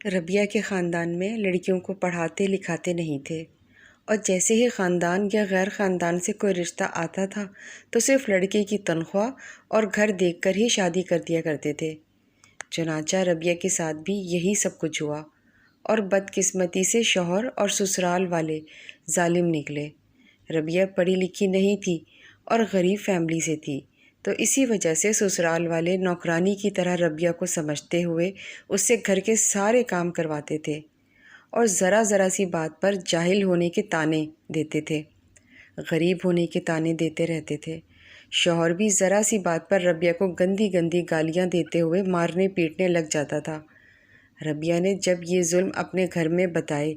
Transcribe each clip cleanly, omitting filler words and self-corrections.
ربیہ کے خاندان میں لڑکیوں کو پڑھاتے لکھاتے نہیں تھے، اور جیسے ہی خاندان یا غیر خاندان سے کوئی رشتہ آتا تھا تو صرف لڑکے کی تنخواہ اور گھر دیکھ کر ہی شادی کر دیا کرتے تھے۔ چنانچہ ربیہ کے ساتھ بھی یہی سب کچھ ہوا، اور بدقسمتی سے شوہر اور سسرال والے ظالم نکلے۔ ربیہ پڑھی لکھی نہیں تھی اور غریب فیملی سے تھی، تو اسی وجہ سے سسرال والے نوکرانی کی طرح ربیہ کو سمجھتے ہوئے اس سے گھر کے سارے کام کرواتے تھے، اور ذرا ذرا سی بات پر جاہل ہونے کے طعنے دیتے تھے، غریب ہونے کے طعنے دیتے رہتے تھے۔ شوہر بھی ذرا سی بات پر ربیہ کو گندی گندی گالیاں دیتے ہوئے مارنے پیٹنے لگ جاتا تھا۔ ربیہ نے جب یہ ظلم اپنے گھر میں بتائے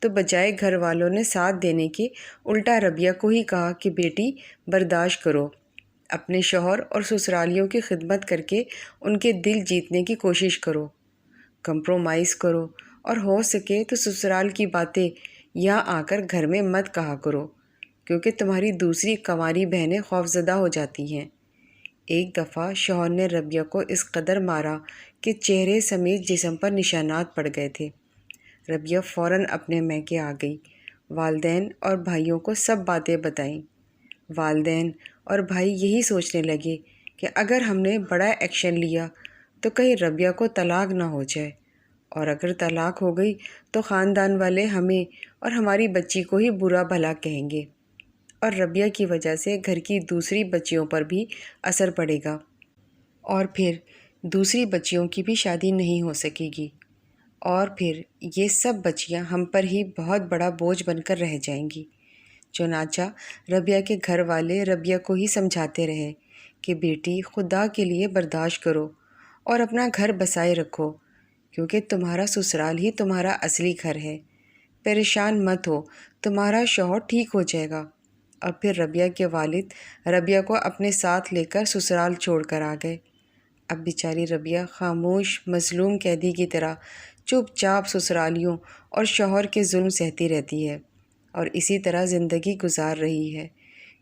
تو بجائے گھر والوں نے ساتھ دینے کے، الٹا ربیہ کو ہی کہا کہ بیٹی برداشت کرو، اپنے شوہر اور سسرالیوں کی خدمت کر کے ان کے دل جیتنے کی کوشش کرو، کمپرومائز کرو، اور ہو سکے تو سسرال کی باتیں یہاں آ کر گھر میں مت کہا کرو، کیونکہ تمہاری دوسری کنواری بہنیں خوفزدہ ہو جاتی ہیں۔ ایک دفعہ شوہر نے ربیہ کو اس قدر مارا کہ چہرے سمیت جسم پر نشانات پڑ گئے تھے۔ ربیہ فوراً اپنے میکے آ گئی، والدین اور بھائیوں کو سب باتیں بتائیں۔ والدین اور بھائی یہی سوچنے لگے کہ اگر ہم نے بڑا ایکشن لیا تو کہیں ربیہ کو طلاق نہ ہو جائے، اور اگر طلاق ہو گئی تو خاندان والے ہمیں اور ہماری بچی کو ہی برا بھلا کہیں گے، اور ربیہ کی وجہ سے گھر کی دوسری بچیوں پر بھی اثر پڑے گا، اور پھر دوسری بچیوں کی بھی شادی نہیں ہو سکے گی، اور پھر یہ سب بچیاں ہم پر ہی بہت بڑا بوجھ بن کر رہ جائیں گی۔ چنانچہ ربیہ کے گھر والے ربیہ کو ہی سمجھاتے رہے کہ بیٹی خدا کے لیے برداشت کرو اور اپنا گھر بسائے رکھو، کیونکہ تمہارا سسرال ہی تمہارا اصلی گھر ہے، پریشان مت ہو، تمہارا شوہر ٹھیک ہو جائے گا۔ اور پھر ربیہ کے والد ربیہ کو اپنے ساتھ لے کر سسرال چھوڑ کر آ گئے۔ اب بیچاری ربیہ خاموش مظلوم قیدی کی طرح چپ چاپ سسرالیوں اور شوہر کے ظلم سہتی رہتی ہے، اور اسی طرح زندگی گزار رہی ہے،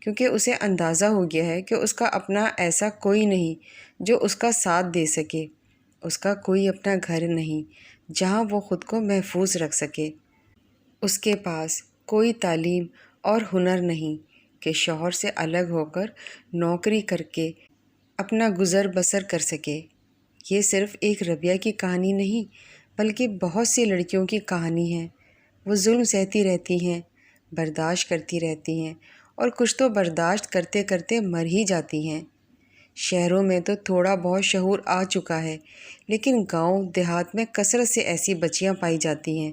کیونکہ اسے اندازہ ہو گیا ہے کہ اس کا اپنا ایسا کوئی نہیں جو اس کا ساتھ دے سکے، اس کا کوئی اپنا گھر نہیں جہاں وہ خود کو محفوظ رکھ سکے، اس کے پاس کوئی تعلیم اور ہنر نہیں کہ شوہر سے الگ ہو کر نوکری کر کے اپنا گزر بسر کر سکے۔ یہ صرف ایک ربیہ کی کہانی نہیں بلکہ بہت سی لڑکیوں کی کہانی ہے۔ وہ ظلم سہتی رہتی ہیں، برداشت کرتی رہتی ہیں، اور کچھ تو برداشت کرتے کرتے مر ہی جاتی ہیں۔ شہروں میں تو تھوڑا بہت شعور آ چکا ہے، لیکن گاؤں دیہات میں کثرت سے ایسی بچیاں پائی جاتی ہیں۔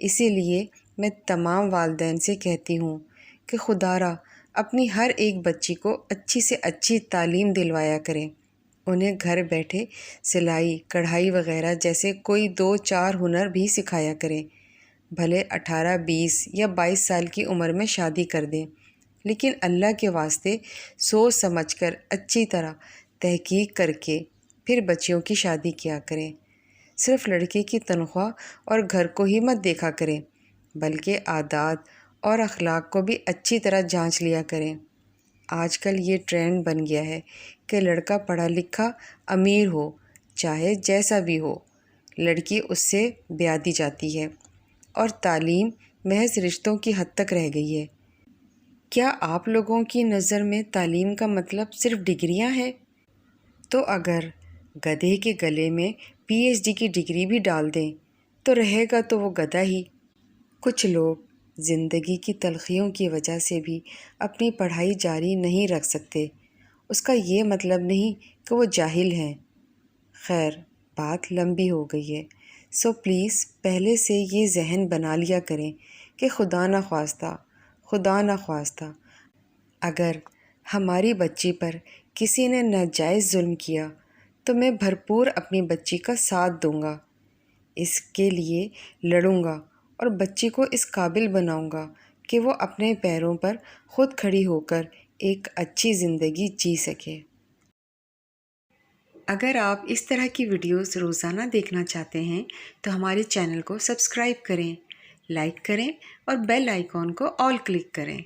اسی لیے میں تمام والدین سے کہتی ہوں کہ خدا را اپنی ہر ایک بچی کو اچھی سے اچھی تعلیم دلوایا کریں، انہیں گھر بیٹھے سلائی کڑھائی وغیرہ جیسے کوئی 2-4 ہنر بھی سکھایا کریں، بھلے 18، 20 یا 22 سال کی عمر میں شادی کر دیں، لیکن اللہ کے واسطے سوچ سمجھ کر اچھی طرح تحقیق کر کے پھر بچیوں کی شادی کیا کریں۔ صرف لڑکے کی تنخواہ اور گھر کو ہی مت دیکھا کریں، بلکہ عادات اور اخلاق کو بھی اچھی طرح جانچ لیا کریں۔ آج کل یہ ٹرینڈ بن گیا ہے کہ لڑکا پڑھا لکھا امیر ہو، چاہے جیسا بھی ہو، لڑکی اس سے بیاہ دی جاتی ہے، اور تعلیم محض رشتوں کی حد تک رہ گئی ہے۔ کیا آپ لوگوں کی نظر میں تعلیم کا مطلب صرف ڈگریاں ہیں؟ تو اگر گدھے کے گلے میں PhD کی ڈگری بھی ڈال دیں تو رہے گا تو وہ گدھا ہی۔ کچھ لوگ زندگی کی تلخیوں کی وجہ سے بھی اپنی پڑھائی جاری نہیں رکھ سکتے، اس کا یہ مطلب نہیں کہ وہ جاہل ہیں۔ خیر، بات لمبی ہو گئی ہے، سو پلیز پہلے سے یہ ذہن بنا لیا کریں کہ خدا نخواستہ اگر ہماری بچی پر کسی نے ناجائز ظلم کیا تو میں بھرپور اپنی بچی کا ساتھ دوں گا، اس کے لیے لڑوں گا، اور بچی کو اس قابل بناؤں گا کہ وہ اپنے پیروں پر خود کھڑی ہو کر ایک اچھی زندگی جی سکے۔ اگر آپ اس طرح کی ویڈیوز روزانہ دیکھنا چاہتے ہیں تو ہمارے چینل کو سبسکرائب کریں، لائک کریں، اور بیل آئیکن کو آل کلک کریں۔